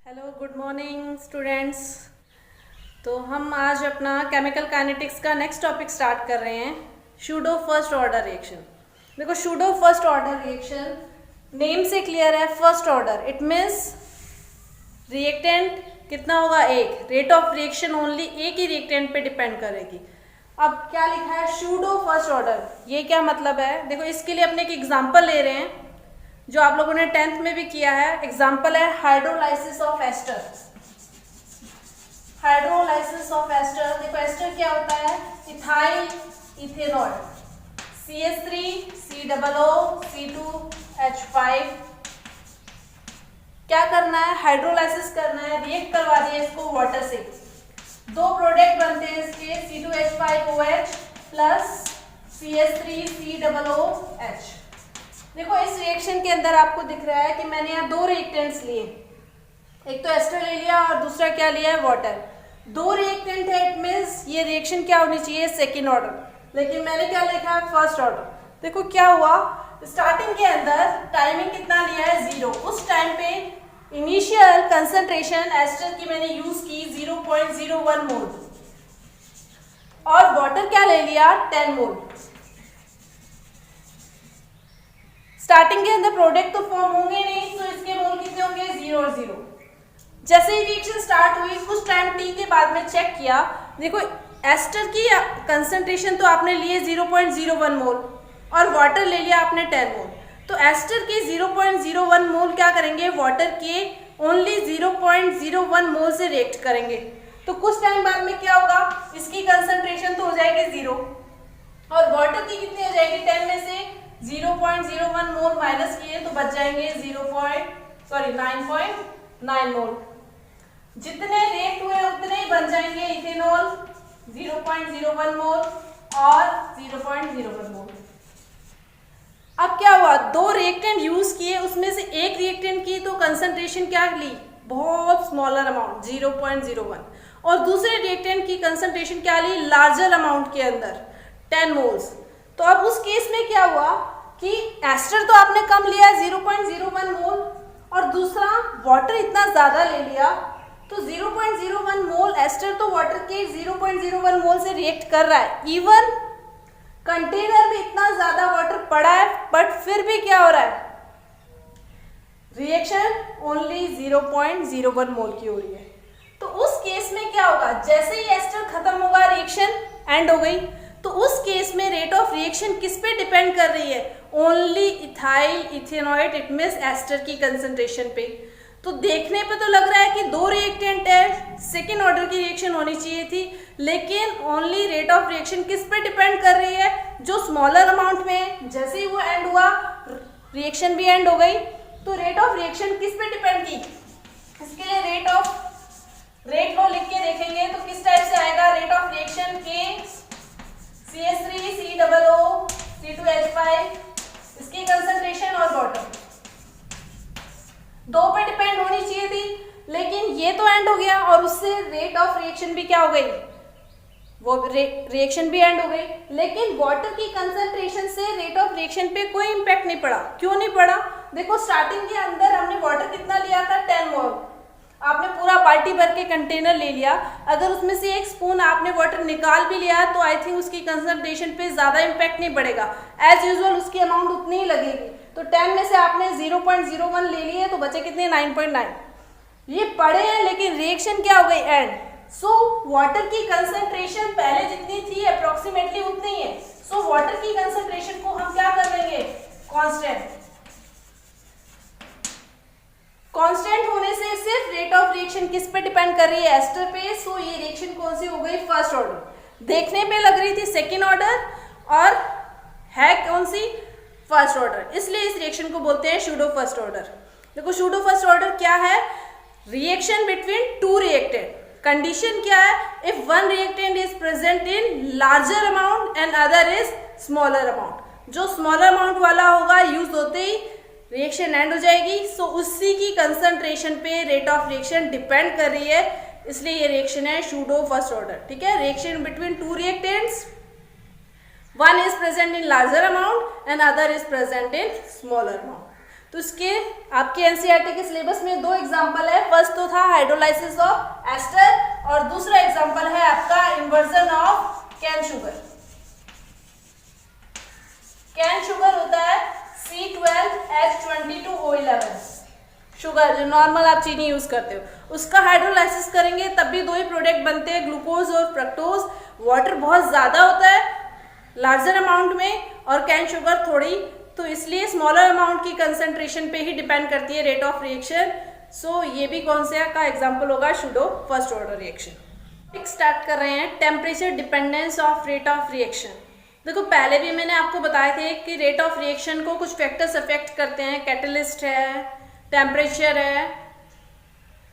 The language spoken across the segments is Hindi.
Hello good morning students. तो हम आज अपना केमिकल काइनेटिक्स का नेक्स्ट टॉपिक स्टार्ट कर रहे हैं, सूडो फर्स्ट ऑर्डर रिएक्शन। देखो pseudo first order reaction name से क्लियर है, first order it means reactant कितना होगा, एक। रेट ऑफ रिएक्शन ओनली एक ही रिएक्टेंट पे डिपेंड करेगी। अब क्या लिखा है सूडो फर्स्ट ऑर्डर, ये क्या मतलब है? देखो इसके लिए अपने एक एग्जाम्पल ले रहे हैं जो आप लोगों ने 10th में भी किया है। एग्जाम्पल है hydrolysis of ester. Hydrolysis of ester, देखो एस्टर क्या होता है, ethyl ethanol, CH3 COO C2H5। क्या करना है, हाइड्रोलाइसिस करना है, रिएक्ट करवा दिया इसको वाटर से। दो प्रोडक्ट बनते हैं इसके, C2H5OH प्लस CH3 COOH। देखो इस रिएक्शन के अंदर आपको दिख रहा है कि मैंने यहाँ दो रिएक्टेंट्स लिए, एक तो एस्टर ले लिया और दूसरा क्या लिया है, वाटर। दो रिएक्टेंट है, इट मीन्स ये रिएक्शन क्या होनी चाहिए, सेकेंड ऑर्डर, लेकिन मैंने क्या लिखा है, फर्स्ट ऑर्डर। देखो क्या हुआ, स्टार्टिंग के अंदर टाइमिंग कितना लिया है, 0। उस टाइम पे इनिशियल कंसंट्रेशन एस्टर की मैंने यूज की 0.01 मोल और वाटर क्या ले लिया, 10 मोल। स्टार्टिंग के अंदर प्रोडक्ट तो फॉर्म होंगे नहीं, तो इसके मोल कितने होंगे, 0 और 0। जैसे ही रिएक्शन स्टार्ट हुई कुछ टाइम टी के बाद में चेक किया, देखो एस्टर की कंसंट्रेशन तो आपने लिए 0.01 मोल और वाटर ले लिया आपने 10 मोल। तो एस्टर के 0.01 मोल क्या करेंगे, वाटर के ओनली 0.01 मोल से रिएक्ट करेंगे। तो कुछ टाइम बाद में क्या होगा, इसकी कंसंट्रेशन तो हो जाएगी 0 और वाटर की कितनी हो जाएगी, 10 में से 0.01 मोल माइनस किए तो बच जाएंगे 9.9 मोल। जितने रिएक्ट हुए उतने ही बन जाएंगे इथेनॉल 0.01 मोल और 0.01 मोल। अब क्या हुआ, दो रिएक्टेंट यूज किए, उसमें से एक रिएक्टेंट की तो कंसंट्रेशन क्या ली, बहुत स्मॉलर अमाउंट 0.01 और दूसरे रिएक्टेंट की कंसंट्रेशन क्या ली, लार्जर अमाउंट के अंदर 10 मोल्स। तो अब उस केस में क्या हुआ कि एस्टर तो आपने कम लिया 0.01 मोल और दूसरा वाटर इतना ज्यादा ले लिया, तो 0.01 मोल एस्टर तो वाटर के 0.01 मोल से रिएक्ट कर रहा है। इवन कंटेनर में इतना ज्यादा वाटर पड़ा है बट फिर भी क्या हो रहा है, रिएक्शन ओनली 0.01 मोल की हो रही है। तो उस केस में क्या होगा, जैसे ही एस्टर खत्म होगा रिएक्शन एंड हो गई, तो उस केस में रेट ऑफ रिएक्शन किस पे डिपेंड कर रही है, only ethyl ethanoate, it means ester की कंसंट्रेशन पे। तो देखने पे तो लग रहा है कि दो रिएक्टेंट है, सेकेंड ऑर्डर की रिएक्शन होनी चाहिए थी, लेकिन ओनली रेट ऑफ रिएक्शन किस पे डिपेंड कर रही है, जो स्मॉलर अमाउंट में। जैसे ही वो एंड हुआ रिएक्शन भी एंड हो गई, तो रेट ऑफ रिएक्शन किस पे डिपेंड की, इसके लिए रेट लो लिख के देखेंगे तो किस टाइप से आएगा, रेट ऑफ रिएक्शन के CH3 COO C2H5, इसकी कंसंट्रेशन और वाटर दो पे डिपेंड होनी चाहिए थी, लेकिन ये तो एंड हो गया और उससे रेट ऑफ रिएक्शन भी क्या हो गई, वो रिएक्शन भी एंड हो गई, लेकिन वाटर की कंसंट्रेशन से रेट ऑफ रिएक्शन पे कोई इंपैक्ट नहीं पड़ा। क्यों नहीं पड़ा, देखो स्टार्टिंग के अंदर हमने वाटर कितना लिया था, 10 मोल। आपने पूरा बाल्टी भर के कंटेनर ले लिया, अगर उसमें से एक स्पून आपने वाटर निकाल भी लिया तो आई थिंक उसकी कंसंट्रेशन पे ज्यादा इंपैक्ट नहीं पड़ेगा, एज यूजुअल उसकी अमाउंट उतनी ही लगेगी। तो 10 में से आपने 0.01 ले लिए तो बचे कितने, 9.9। ये पड़े हैं लेकिन रिएक्शन क्या हो गई, एंड। सो वाटर की कंसंट्रेशन पहले जितनी थी अप्रोक्सीमेटली उतनी ही है। सो वाटर की कंसंट्रेशन को हम क्या कर देंगे, कांस्टेंट। कांस्टेंट होने से सिर्फ रेट ऑफ रिएक्शन किस पे डिपेंड कर रही है, एस्टर पे। सो ये रिएक्शन कौन सी हो गई, फर्स्ट ऑर्डर। देखने पे लग रही थी सेकेंड ऑर्डर और है कौन सी, फर्स्ट ऑर्डर, इसलिए इस रिएक्शन को बोलते हैं सूडो फर्स्ट ऑर्डर। देखो सूडो फर्स्ट ऑर्डर क्या है, reaction between two reactant. Condition क्या है, if one reactant is present in larger amount and other is smaller amount. जो स्मॉलर अमाउंट वाला होगा यूज होते ही रिएक्शन एंड हो जाएगी। सो उसी की कंसंट्रेशन पे रेट ऑफ रिएक्शन डिपेंड कर रही है, इसलिए ये रिएक्शन है सूडो फर्स्ट ऑर्डर। ठीक है, reaction between two reactants, one is present in larger amount and other is present in smaller amount. तो इसके आपके एनसीईआरटी के सिलेबस में दो एग्जांपल है। फर्स्ट तो था हाइड्रोलाइसिस ऑफ एस्टर और दूसरा एग्जांपल है आपका inversion of cane sugar. Cane sugar होता है C12H22O11 शुगर, जो नॉर्मल आप चीनी यूज करते हो, उसका हाइड्रोलाइसिस करेंगे तब भी दो ही प्रोडक्ट बनते हैं, ग्लूकोज और फ्रक्टोज। वाटर बहुत ज्यादा होता है लार्जर अमाउंट में और कैन शुगर थोड़ी, तो इसलिए स्मॉलर अमाउंट की कंसंट्रेशन पे ही डिपेंड करती है रेट ऑफ रिएक्शन। सो ये भी कौन से का एग्जांपल होगा, pseudo first order reaction. Start कर रहे हैं temperature dependence of rate of reaction. देखो पहले भी मैंने आपको बताए थे कि रेट ऑफ रिएक्शन को कुछ फैक्टर्स अफेक्ट करते हैं, कैटलिस्ट है, टेम्परेचर है,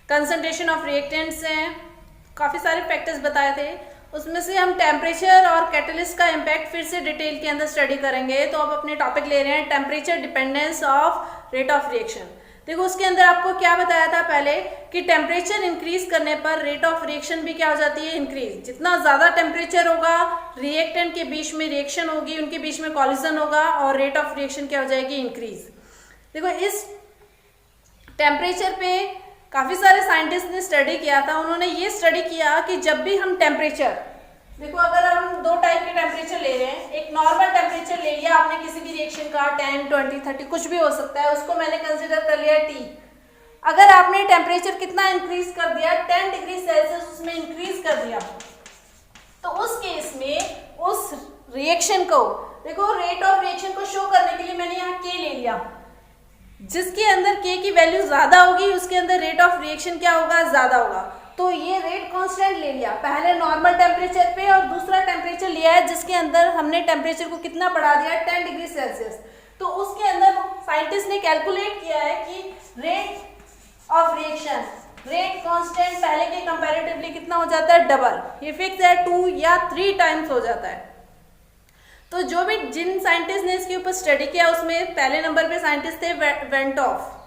कंसंट्रेशन ऑफ रिएक्टेंट्स हैं, काफ़ी सारे फैक्टर्स बताए थे। उसमें से हम टेम्परेचर और कैटलिस्ट का इम्पैक्ट फिर से डिटेल के अंदर स्टडी करेंगे। तो अब अपने टॉपिक ले रहे हैं temperature dependence of rate of reaction. देखो उसके अंदर आपको क्या बताया था पहले कि टेम्परेचर इंक्रीज करने पर रेट ऑफ रिएक्शन भी क्या हो जाती है, इंक्रीज। जितना ज़्यादा टेम्परेचर होगा रिएक्टेंट के बीच में रिएक्शन होगी, उनके बीच में कॉलिजन होगा और रेट ऑफ रिएक्शन क्या हो जाएगी, इंक्रीज। देखो इस टेम्परेचर पे काफ़ी सारे साइंटिस्ट ने स्टडी किया था। उन्होंने ये स्टडी किया कि जब भी हम टेम्परेचर, देखो अगर हम दो टाइप के टेम्परेचर ले रहे हैं, एक नॉर्मल टेम्परेचर ले लिया आपने किसी भी रिएक्शन का 10, 20, 30 कुछ भी हो सकता है, उसको मैंने कंसिडर कर लिया T। अगर आपने टेम्परेचर कितना इंक्रीज कर दिया, 10 डिग्री सेल्सियस उसमें इंक्रीज कर दिया, तो उस केस में उस रिएक्शन को, देखो रेट ऑफ रिएक्शन को शो करने के लिए मैंने यहाँ K ले लिया, जिसके अंदर K की वैल्यू ज्यादा होगी उसके अंदर रेट ऑफ रिएक्शन क्या होगा, ज्यादा होगा। तो ये रेट कांस्टेंट ले लिया, पहले नॉर्मल टेम्परेचर पे और दूसरा टेम्परेचर लिया है जिसके अंदर हमने टेम्परेचर को कितना बढ़ा दिया, 10 डिग्री सेल्सियस। तो उसके अंदर साइंटिस्ट ने कैलकुलेट किया है कि rate of reaction, rate constant पहले के कंपैरेटिवली कितना हो जाता है, डबल। ये फिक्स है 2 या 3 टाइम्स हो जाता है। तो जो भी जिन साइंटिस्ट ने इसके ऊपर स्टडी किया उसमें पहले नंबर पे साइंटिस्ट थे वेंटॉफ,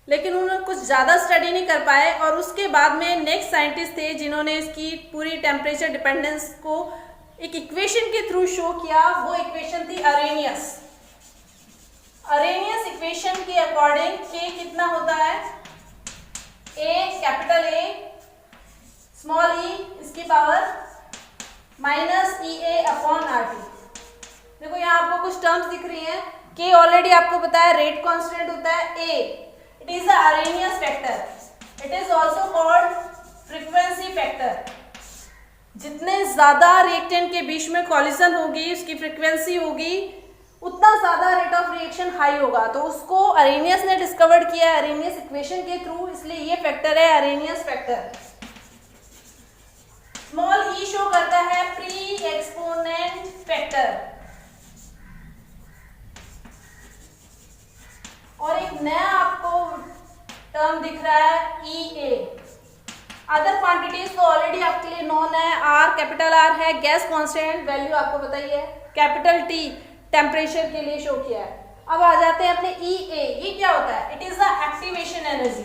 लेकिन उन्होंने कुछ ज़्यादा स्टडी नहीं कर पाए। और उसके बाद में नेक्स्ट साइंटिस्ट थे जिन्होंने इसकी पूरी टेम्परेचर डिपेंडेंस को एक इक्वेशन के थ्रू शो किया। वो इक्वेशन थी अरेनियस। अरेनियस इक्वेशन के अकॉर्डिंग K कितना होता है, A capital A small e इसकी पावर -EA अपॉन RT। देखो यहाँ आपको कुछ टर्म्स दिख रही हैं। K ऑलरेडी आपको पता है रेट कांस्टेंट होता है। A it is the Arrhenius factor, it is also called frequency factor. जितने ज्यादा रिएक्टेंट के बीच में कॉलिजन होगी, उसकी फ्रीक्वेंसी होगी, उतना ज्यादा रेट ऑफ रिएक्शन हाई होगा। तो उसको अरेनियस ने डिस्कवर किया अरेनियस इक्वेशन के थ्रू, इसलिए ये फैक्टर है Arrhenius factor. Small e show करता है प्री एक्सपोनेंट फैक्टर। और एक नया आपको टर्म दिख रहा है EA। अदर क्वांटिटीज तो ऑलरेडी आपके लिए नोन है। R कैपिटल R है गैस कांस्टेंट, वैल्यू आपको पता ही है। कैपिटल T टेम्परेचर के लिए शो किया है। अब आ जाते हैं अपने EA। ये क्या होता है, it is the activation energy.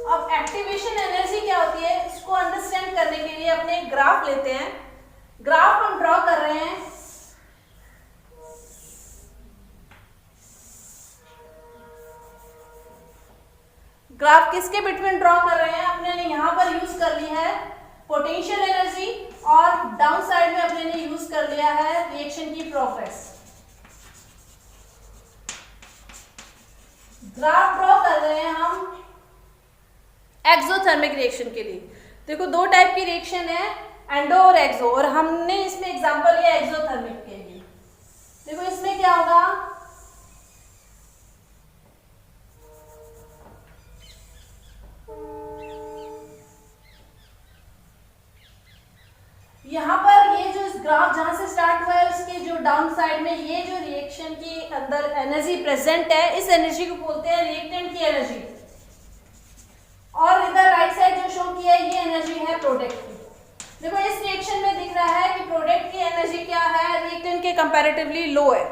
अब एक्टिवेशन एनर्जी क्या होती है, इसको अंडरस्टैंड करने के लिए अपने ग्राफ लेते हैं। ग्राफ हम ड्रॉ कर रहे हैं। ग्राफ किसके बिटवीन ड्रॉ कर रहे हैं, अपने ने यहां पर यूज कर ली है पोटेंशियल एनर्जी और डाउन साइड में अपने ने यूज कर लिया है रिएक्शन की प्रोग्रेस। ग्राफ ड्रॉ कर रहे हैं हम एक्सोथर्मिक रिएक्शन के लिए। देखो दो टाइप की रिएक्शन है, एंडो और एक्सो, और हमने इसमें एग्जांपल लिया एक्सोथर्मिक के लिए। देखो इसमें क्या होगा, यहाँ पर ये जो इस ग्राफ जहां से स्टार्ट हुआ है उसके जो डाउन साइड में ये जो रिएक्शन की अंदर एनर्जी प्रेजेंट है, इस एनर्जी को बोलते हैं रिएक्टेंट की एनर्जी। और इधर राइट साइड जो शो किया है ये एनर्जी है प्रोडक्ट की। देखो इस रिएक्शन में दिख रहा है कि प्रोडक्ट की एनर्जी क्या है, रिएक्टेंट के कंपैरेटिवली लो है।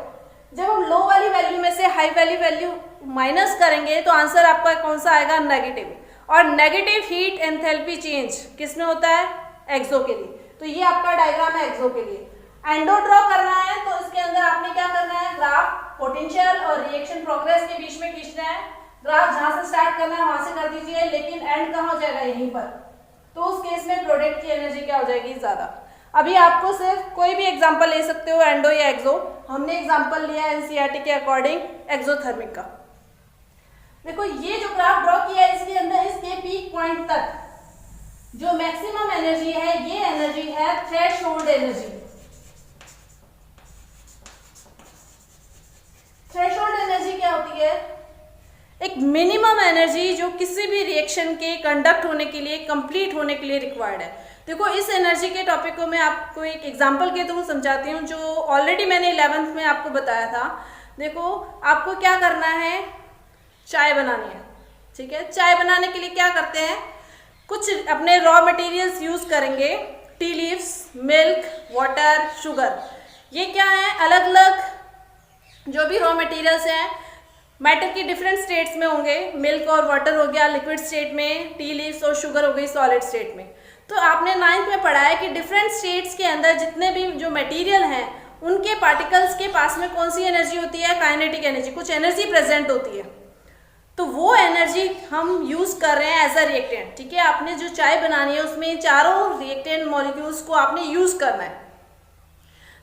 जब हम लो वाली वैल्यू में से हाई वाली वैल्यू माइनस करेंगे तो आंसर आपका कौन सा आएगा, नेगेटिव। और नेगेटिव हीट एंथैल्पी चेंज किस में होता है, एक्सो के लिए। तो ये आपका डायग्राम है एक्सो के लिए। एंडो ड्रॉ करना है तो इसके अंदर आपने क्या करना है, ग्राफ पोटेंशियल और रिएक्शन प्रोग्रेस के बीच में खींचना है। ग्राफ जहां से स्टार्ट करना है वहां से कर दीजिए, लेकिन एंड कहाँ हो जाएगा, यहीं पर। तो उस केस में प्रोडक्ट की एनर्जी क्या हो जाएगी, ज्यादा। अभी आपको सिर्फ कोई भी एग्जांपल ले सकते हो, एंडो या एक्सो। हमने एग्जांपल लिया एनसीईआरटी के अकॉर्डिंग एक्सोथर्मिक का। देखो ये जो ग्राफ ड्रॉ किया है, इसके अंदर इसके पीक पॉइंट तक जो मैक्सिमम एनर्जी है, ये एनर्जी है थ्रेशोल्ड एनर्जी। थ्रेशोल्ड एनर्जी क्या होती है, एक मिनिमम एनर्जी जो किसी भी रिएक्शन के कंडक्ट होने के लिए, कंप्लीट होने के लिए रिक्वायर्ड है। देखो इस एनर्जी के टॉपिक को मैं आपको एक एग्जांपल के थ्रू समझाती हूँ, जो ऑलरेडी मैंने 11th में आपको बताया था। देखो आपको क्या करना है, चाय बनानी है, ठीक है। चाय बनाने के लिए क्या करते हैं, कुछ अपने रॉ मटेरियल्स यूज करेंगे, tea leaves, milk, water, sugar. ये क्या है, अलग अलग जो भी रॉ मटेरियल्स हैं मैटर की डिफरेंट स्टेट्स में होंगे। मिल्क और वाटर हो गया लिक्विड स्टेट में, टी लीव्स और शुगर हो गई सॉलिड स्टेट में। तो आपने 9th में पढ़ा है कि डिफरेंट स्टेट्स के अंदर जितने भी जो मटेरियल हैं उनके पार्टिकल्स के पास में कौन सी एनर्जी होती है, काइनेटिक एनर्जी, कुछ एनर्जी प्रेजेंट होती है। तो वो एनर्जी हम यूज कर रहे हैं एज अ रिएक्टेंट, ठीक है। आपने जो चाय बनानी है उसमें चारों रिएक्टेंट मॉलिक्यूल्स को आपने यूज करना है।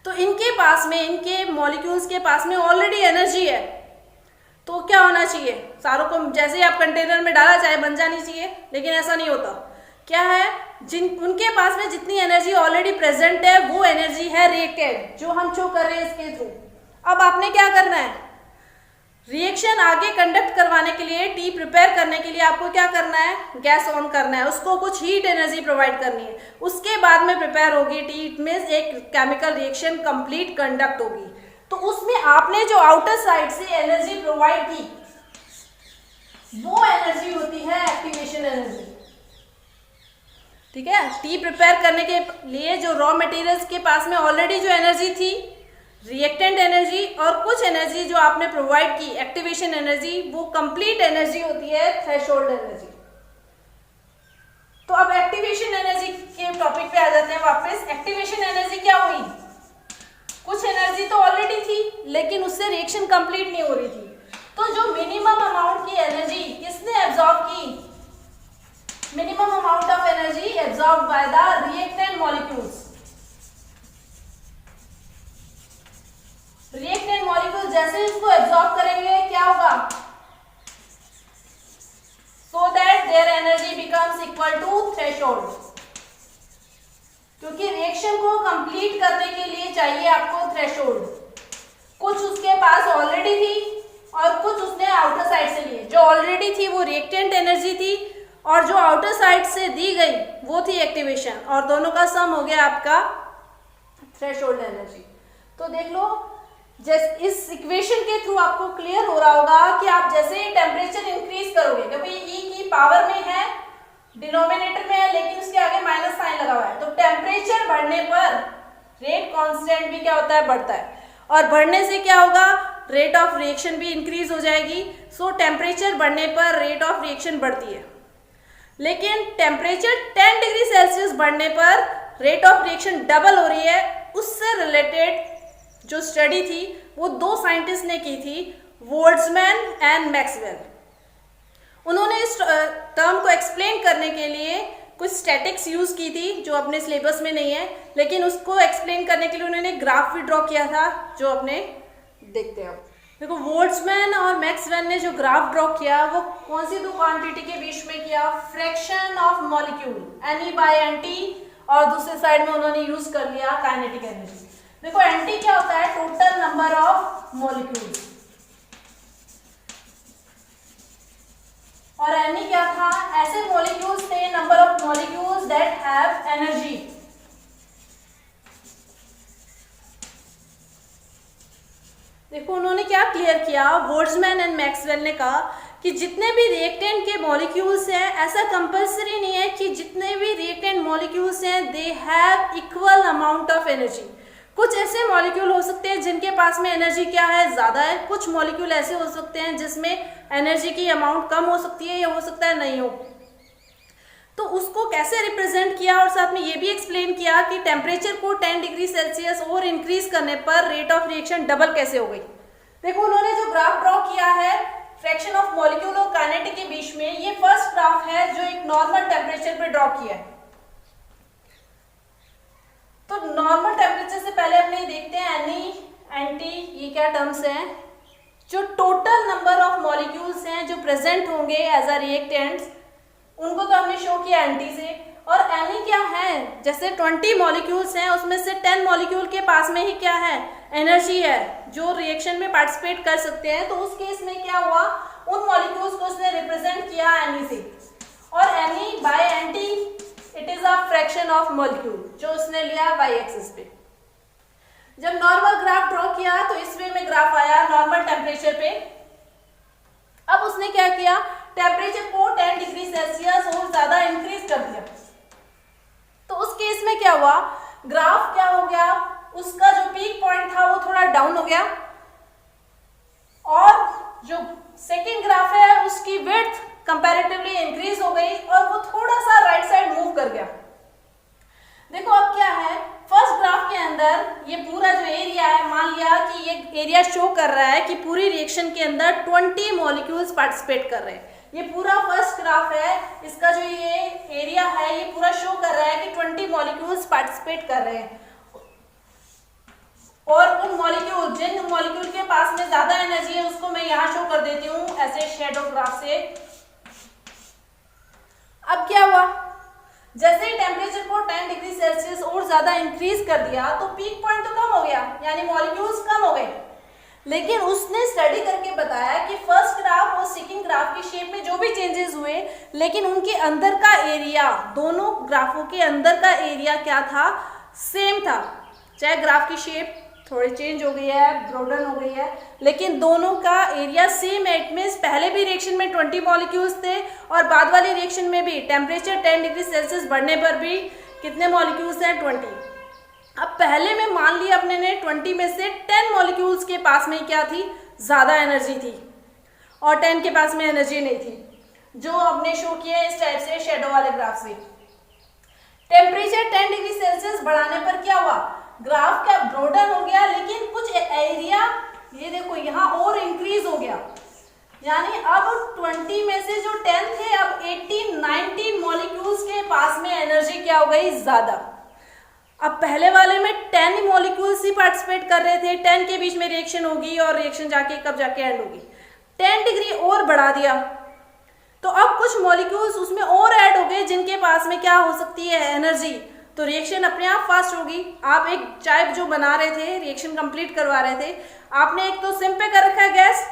तो इनके पास में, इनके मॉलिक्यूल्स के पास में ऑलरेडी एनर्जी है। तो क्या होना चाहिए, सारों को जैसे ही आप कंटेनर में डाला चाय बन जानी चाहिए, लेकिन ऐसा नहीं होता। क्या है, उनके पास में जितनी एनर्जी ऑलरेडी प्रेजेंट है वो एनर्जी है रिएक्टेंट, जो हम शो कर रहे हैं इसके थ्रू। अब आपने क्या करना है, रिएक्शन आगे कंडक्ट करवाने के लिए, टी प्रिपेयर करने के लिए आपको क्या करना है, गैस ऑन करना है, उसको कुछ हीट एनर्जी प्रोवाइड करनी है। उसके बाद में प्रिपेयर होगी टी में एक केमिकल रिएक्शन कंप्लीट कंडक्ट होगी। तो उसमें आपने जो आउटर साइड से एनर्जी प्रोवाइड की वो एनर्जी होती है एक्टिवेशन एनर्जी, ठीक है। टी प्रिपेयर करने के लिए जो रॉ मटेरियल्स के पास में ऑलरेडी जो एनर्जी थी, रिएक्टेंट एनर्जी, और कुछ एनर्जी जो आपने प्रोवाइड की एक्टिवेशन एनर्जी, वो कंप्लीट एनर्जी होती है थ्रेशोल्ड एनर्जी। तो अब एक्टिवेशन एनर्जी के टॉपिक पे आ जाते हैं वापस। एक्टिवेशन एनर्जी क्या हुई, कुछ एनर्जी तो ऑलरेडी थी लेकिन उससे रिएक्शन कंप्लीट नहीं हो रही थी। तो जो मिनिमम अमाउंट की एनर्जी किसने एब्जॉर्ब की, minimum amount of energy absorb by the reactant molecules. Reactant molecule जैसे इसको एब्जॉर्ब करेंगे क्या होगा, so that their energy becomes equal to threshold. क्योंकि रिएक्शन को कंप्लीट करने के लिए चाहिए आपको थ्रेशोल्ड। कुछ उसके पास ऑलरेडी थी और कुछ उसने आउटर साइड से लिए। जो ऑलरेडी थी वो रिएक्टेंट एनर्जी थी और जो आउटर साइड से दी गई वो थी एक्टिवेशन, और दोनों का सम हो गया आपका थ्रेशोल्ड एनर्जी। तो देख लो, जैसे इस इक्वेशन के थ्रू आपको क्लियर हो रहा होगा कि आप जैसे टेम्परेचर इंक्रीज करोगे, क्योंकि ई की पावर में है, डिनोमिनेटर में है, लेकिन उसके आगे माइनस साइन लगा हुआ है। तो टेम्परेचर बढ़ने पर रेट कांस्टेंट भी क्या होता है, बढ़ता है, और बढ़ने से क्या होगा, रेट ऑफ रिएक्शन भी इंक्रीज हो जाएगी। सो टेम्परेचर बढ़ने पर रेट ऑफ रिएक्शन बढ़ती है, लेकिन टेम्परेचर 10 डिग्री सेल्सियस बढ़ने पर रेट ऑफ रिएक्शन डबल हो रही है। उससे रिलेटेड जो स्टडी थी वो दो साइंटिस्ट ने की थी, बोल्ट्जमैन एंड मैक्सवेल। उन्होंने इस टर्म को एक्सप्लेन करने के लिए कुछ स्टैटिक्स यूज की थी जो अपने सिलेबस में नहीं है, लेकिन उसको एक्सप्लेन करने के लिए उन्होंने ग्राफ भी ड्रॉ किया था जो अपने देखते हैं। देखो बोल्ट्जमैन और मैक्सवेल ने जो ग्राफ ड्रॉ किया वो कौन सी दो क्वांटिटी के बीच में किया, फ्रैक्शन ऑफ मॉलिक्यूल Ne/Nt, और दूसरे साइड में उन्होंने यूज कर लिया काइनेटिक एनर्जी। देखो Nt क्या होता है, टोटल नंबर ऑफ मॉलिक्यूल्स, और Ne क्या था, ऐसे मॉलिक्यूल्स थे, number of molecules that have energy. देखो उन्होंने क्या क्लियर किया, बोल्ट्जमैन एंड मैक्सवेल ने कहा कि जितने भी रिएक्टेंट के मॉलिक्यूल्स हैं, ऐसा कंपल्सरी नहीं है कि जितने भी रिएक्टेंट मॉलिक्यूल्स हैं they have equal amount of energy. कुछ ऐसे मॉलिक्यूल हो सकते हैं जिनके पास में एनर्जी क्या है, ज़्यादा है। कुछ मॉलिक्यूल ऐसे हो सकते हैं जिसमें एनर्जी की अमाउंट कम हो सकती है या हो सकता है नहीं हो। तो उसको कैसे रिप्रेजेंट किया, और साथ में ये भी एक्सप्लेन किया कि टेम्परेचर को 10 डिग्री सेल्सियस और इंक्रीज करने पर रेट ऑफ रिएक्शन डबल कैसे हो गई। देखो उन्होंने जो ग्राफ ड्रॉ किया है फ्रैक्शन ऑफ मॉलिक्यूल और काइनेटिक के बीच में, ये फर्स्ट ग्राफ है जो एक नॉर्मल टेम्परेचर पे ड्रॉ किया है। तो नॉर्मल टेम्परेचर से पहले अपने देखते हैं एनी, ये क्या टर्म्स हैं, जो टोटल नंबर ऑफ मॉलिक्यूल्स हैं जो प्रेजेंट होंगे एज अ रिएक्टेंट्स, उनको तो हमने शो किया एंटी से। और एनी क्या है, जैसे 20 मॉलिक्यूल्स हैं उसमें से 10 मॉलिक्यूल के पास में ही क्या है, एनर्जी है जो रिएक्शन में पार्टिसिपेट कर सकते हैं। तो उस केस में क्या हुआ, उन मॉलिक्यूल्स को उसने रिप्रेजेंट किया एनी से। और any bye anti it is a fraction of molecule जो उसने लिया वाई एक्सिस पे। जब नॉर्मल ग्राफ ड्रॉ किया तो इस वे में ग्राफ आया नॉर्मल टेम्परेचर पे। अब उसने क्या किया, टेम्परेचर को 10 डिग्री सेल्सियस और ज्यादा इंक्रीज कर दिया। तो उस केस में क्या हुआ, ग्राफ क्या हो गया, उसका जो पीक पॉइंट था वो थोड़ा डाउन हो गया और जो सेकेंड ग्राफ है उसकी विड्थ कंपैरेटिवली इंक्रीज हो गई और वो थोड़ा सा राइट साइड मूव कर गया। देखो अब क्या है, फर्स्ट ग्राफ के अंदर ये पूरा जो एरिया है, मान लिया कि ये एरिया शो कर रहा है कि पूरी रिएक्शन के अंदर 20 मॉलिक्यूल्स पार्टिसिपेट कर रहे हैं। ये पूरा फर्स्ट ग्राफ है, इसका जो ये एरिया है ये पूरा शो कर रहा है कि 20 मॉलिक्यूल्स पार्टिसिपेट कर रहे हैं। और उन मॉलिक्यूल, जिन मॉलिक्यूल के पास में ज्यादा एनर्जी है उसको मैं यहाँ शो कर देती हूँ ऐसे शेडो ग्राफ से। अब क्या हुआ, जैसे ही टेम्परेचर को 10 डिग्री सेल्सियस और ज्यादा इंक्रीज कर दिया तो पीक पॉइंट तो कम हो गया, यानी मॉलिक्यूल्स कम हो गए। लेकिन उसने स्टडी करके बताया कि फर्स्ट ग्राफ और सेकंड ग्राफ की शेप में जो भी चेंजेस हुए, लेकिन उनके अंदर का एरिया, दोनों ग्राफों के अंदर का एरिया क्या था, सेम था। चाहे ग्राफ की शेप थोड़ी चेंज हो गई है, ब्रॉडन हो गई है, लेकिन दोनों का एरिया सेम है। इट मींस पहले भी रिएक्शन में 20 मॉलिक्यूल्स थे और बाद वाली रिएक्शन में भी टेम्परेचर 10 डिग्री सेल्सियस बढ़ने पर भी कितने मॉलिक्यूल्स हैं, 20। अब पहले में मान लिया अपने ने 20 में से 10 मॉलिक्यूल्स के पास में क्या थी, ज्यादा एनर्जी थी और 10 के पास में एनर्जी नहीं थी, जो हमने शो किया इस टाइप से शेडो वाले ग्राफ से। टेम्परेचर 10 डिग्री सेल्सियस बढ़ाने पर क्या हुआ, ग्राफ क्या ब्रॉडन हो गया, लेकिन कुछ एरिया ये देखो यहाँ और इंक्रीज हो गया, यानी अब 20 में से जो 10 थे अब 18-19 मॉलिक्यूल्स के पास में एनर्जी क्या हो गई, ज्यादा। अब पहले वाले में 10 मॉलिक्यूल्स ही पार्टिसिपेट कर रहे थे, 10 के बीच में रिएक्शन होगी और रिएक्शन जाके कब जाके एंड होगी, 10 डिग्री और बढ़ा दिया तो अब कुछ मॉलिक्यूल्स उसमें और ऐड हो गए जिनके पास में क्या हो सकती है, एनर्जी। तो रिएक्शन अपने आप फास्ट होगी। आप एक चाय जो बना रहे थे, रिएक्शन कंप्लीट करवा रहे थे, आपने एक तो सिम पे कर रखा है गैस,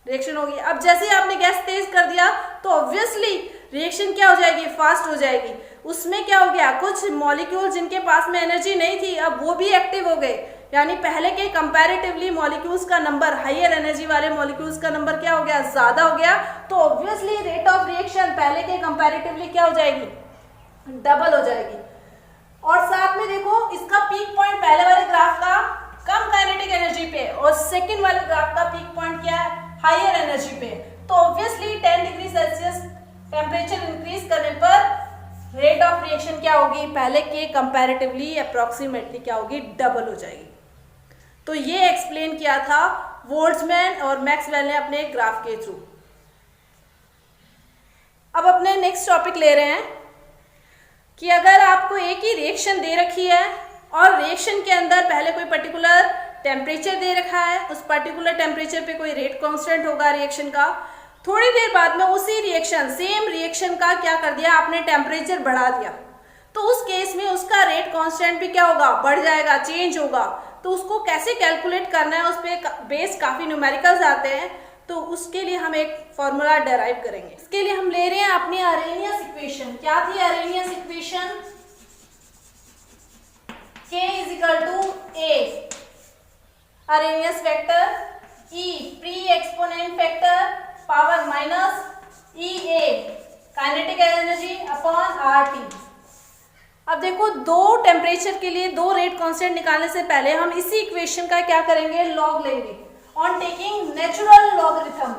रिएक्शन होगी। अब जैसे ही आपने गैस तेज कर दिया तो ऑब्वियसली रिएक्शन क्या हो जाएगी, फास्ट हो जाएगी। उसमें क्या हो गया, कुछ मॉलिक्यूल जिनके पास में एनर्जी नहीं थी अब वो भी एक्टिव हो गए, यानी पहले के कंपैरेटिवली मॉलिक्यूल्स का नंबर, हायर एनर्जी वाले मॉलिक्यूल्स का नंबर क्या हो गया, ज्यादा हो गया। तो ऑब्वियसली रेट ऑफ रिएक्शन पहले के कंपैरेटिवली क्या हो जाएगी, डबल हो जाएगी। और साथ में देखो इसका पीक पॉइंट पहले वाले ग्राफ का कम काइनेटिक एनर्जी पे और सेकंड वाले ग्राफ का पीक पॉइंट क्या है, हायर एनर्जी पे। तो obviously 10 degree Celsius temperature increase करने पर रेट ऑफ रिएक्शन क्या होगी, पहले के कंपैरेटिवली अप्रोक्सीमेटली क्या होगी, डबल हो जाएगी। तो ये एक्सप्लेन किया था बोल्ट्जमैन और मैक्सवेल ने अपने ग्राफ के थ्रू। अब अपने नेक्स्ट टॉपिक ले रहे हैं कि अगर आपको एक ही रिएक्शन दे रखी है और रिएक्शन के अंदर पहले कोई पर्टिकुलर टेम्परेचर दे रखा है, उस पर्टिकुलर टेम्परेचर पे कोई रेट कांस्टेंट होगा रिएक्शन का, थोड़ी देर बाद में उसी रिएक्शन, सेम रिएक्शन का क्या कर दिया आपने, टेम्परेचर बढ़ा दिया, तो उस केस में उसका रेट कांस्टेंट भी क्या होगा, बढ़ जाएगा, चेंज होगा। तो उसको कैसे कैलकुलेट करना है, उस पर बेस काफी न्यूमेरिकल्स आते हैं, तो उसके लिए हम एक फॉर्मूला डेराइव करेंगे। इसके लिए हम ले रहे हैं अपनी अरेनियस इक्वेशन। क्या थी Arrhenius equation, K = A Arrhenius vector, E pre exponent factor power minus EA kinetic energy upon RT। अब देखो दो टेम्परेचर के लिए दो रेट कांस्टेंट निकालने से पहले हम इसी इक्वेशन का क्या करेंगे, लॉग लेंगे ऑन टेकिंग नेचुरल लॉगरिथम।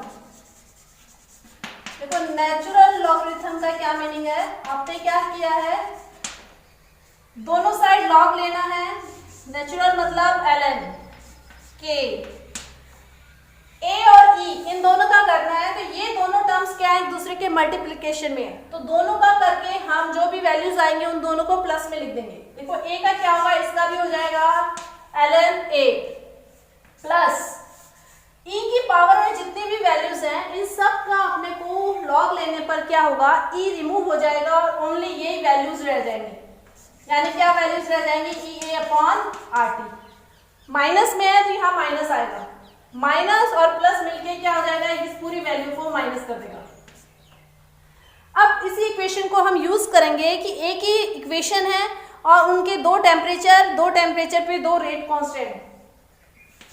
देखो नेचुरल लॉगरिथम का क्या मीनिंग है, आपने क्या किया है, दोनों साइड लॉग लेना है। नेचुरल मतलब ln K ए और ई इन दोनों का करना है, तो ये दोनों टर्म्स क्या है, एक दूसरे के मल्टीप्लिकेशन में है, तो दोनों का करके हम जो भी वैल्यूज आएंगे उन दोनों को प्लस में लिख देंगे। देखो ए का क्या होगा, इसका भी हो जाएगा ln a प्लस ई की पावर में जितनी भी वैल्यूज हैं इन सब का अपने को लॉग लेने पर क्या होगा, ई रिमूव हो जाएगा और ओनली यही वैल्यूज रह जाएंगी। यानी क्या वैल्यूज रह जाएंगी, ई A upon R T. Minus में है तो यहाँ माइनस आएगा, माइनस और प्लस मिलके क्या हो जाएगा, इस पूरी वैल्यू को माइनस कर देगा। अब इसी इक्वेशन को हम यूज करेंगे कि एक ही इक्वेशन है और उनके दो टेम्परेचर पे दो रेट कांस्टेंट है।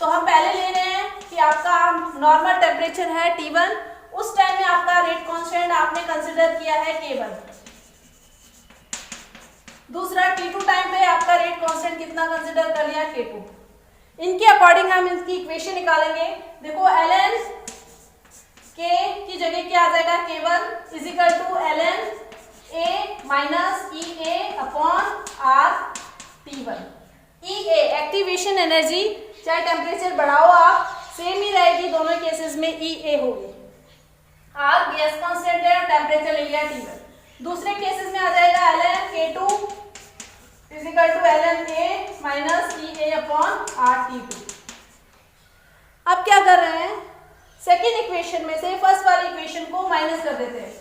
तो हम पहले ले रहे हैं कि आपका नॉर्मल टेम्परेचर है T1, उस टाइम में आपका रेट कांस्टेंट आपने कंसीडर किया है K1। दूसरा T2 टाइम पे आपका रेट कांस्टेंट कितना कंसीडर कर लिया, K2। इनके अकॉर्डिंग हम इसकी इक्वेशन निकालेंगे। देखो ln K की जगह क्या आ जाएगा, K1 is equal to ln A minus E A upon R T1। E A activation energy, चाहे टेम्परेचर बढ़ाओ आप सेम ही रहेगी, दोनों केसेस में ई ए होगी। आर गैस कांस्टेंट है, टेम्परेचर ले लिया T1। दूसरे केसेस में आ जाएगा ln K2 is equal to ln A minus E A upon R T2। अब क्या कर रहे हैं, सेकेंड इक्वेशन में से फर्स्ट वाली इक्वेशन को माइनस कर देते हैं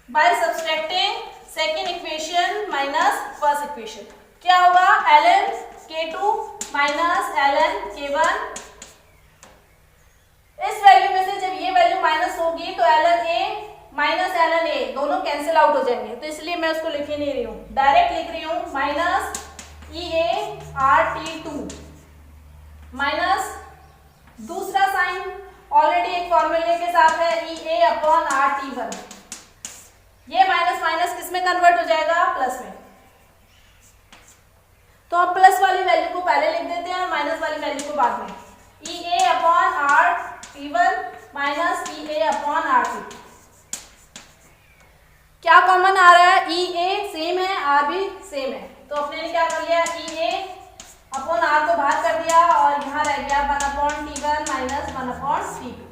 by subtracting second equation minus first equation. क्या होगा, ln K2 minus ln K1। इस वैल्यू में से जब ये वैल्यू माइनस होगी तो ln A minus ln A दोनों कैंसिल आउट हो जाएंगे, तो इसलिए मैं उसको लिख ही नहीं रही हूँ, डायरेक्ट लिख रही हूँ minus E A R T2 minus दूसरा साइन ऑलरेडी एक फॉर्मूले के साथ है E A upon R T1। ये माइनस माइनस किस में कन्वर्ट हो जाएगा, प्लस में। तो अब प्लस वाली वैल्यू को पहले लिख देते हैं और माइनस वाली वैल्यू को बाद में। E A upon R T1 minus E A upon R T2। क्या कॉमन आ रहा है, ई ए सेम है, आर भी सेम है, तो अपने ने क्या कर लिया, ई ए अपॉन आर को बाहर कर दिया और यहाँ रह गया 1 upon T1 minus 1 upon T2।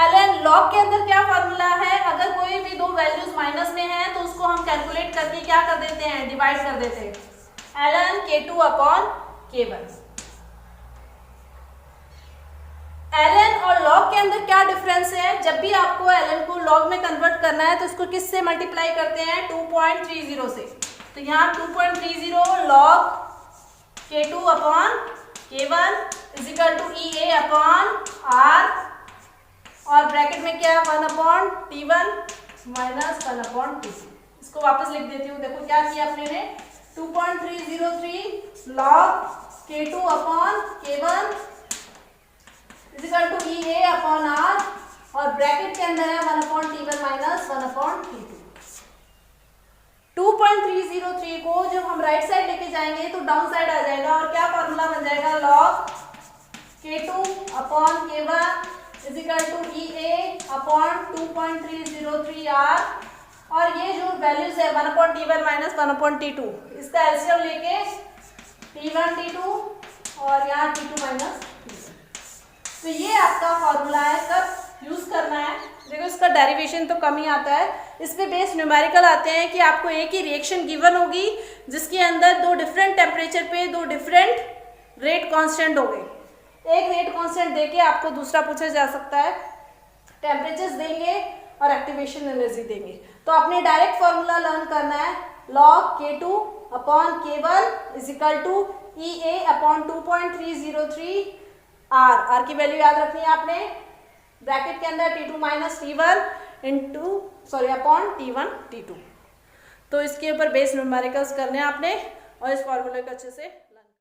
ln log के अंदर क्या फार्मूला है, अगर कोई भी दो वैल्यूज माइनस में है तो उसको हम कैलकुलेट करके क्या कर देते हैं, डिवाइड कर देते हैं, ln K2 upon K1। ln और log के अंदर क्या डिफरेंस है, जब भी आपको ln को log में कन्वर्ट करना है तो उसको किससे मल्टीप्लाई करते हैं, 2.30 से। तो यहाँ 2.30 log K2 upon K1 is equal to E A upon R और ब्रैकेट में क्या है 1 upon T1 minus 1 upon T2। इसको वापस लिख देती हूँ, देखो क्या किया अपने ने, 2.303 log K2 upon K1 is equal to E A upon R और ब्रैकेट के अंदर है 1 upon T1 minus 1 upon T2। 2.303 को जब हम राइट साइड लेके जाएंगे तो डाउन साइड आ जाएगा और क्या फॉर्मूला बन जाएगा, log K2 upon K1 is equal to E A upon 2.303 R और ये जो वैल्यूज है 1 upon T1 minus 1 upon T2, इसका एलसीएम लेके T1 T2 और यहाँ T2 माइनस T1। तो ये आपका फॉर्मूला है, कब यूज करना है। देखो इसका डेरिवेशन तो कम ही आता है, इस पे बेस न्यूमेरिकल आते हैं कि आपको एक ही रिएक्शन गिवन होगी जिसके अंदर दो डिफरेंट टेम्परेचर पे दो डिफरेंट रेट कांस्टेंट हो गए। एक रेट कांस्टेंट देके आपको दूसरा पूछा जा सकता है, टेम्परेचर्स देंगे और एक्टिवेशन एनर्जी देंगे। तो आपने डायरेक्ट फॉर्मूला लर्न करना है, log K2 upon K1 is equal to E A upon 2.303 R की वैल्यू याद रखनी है आपने, ब्रैकेट के अंदर T2 minus T1 into upon T1 T2। तो इसके ऊपर बेस न्यूमेरिकल्स करने हैं आपने और इस फॉर्मूले को अच्छे से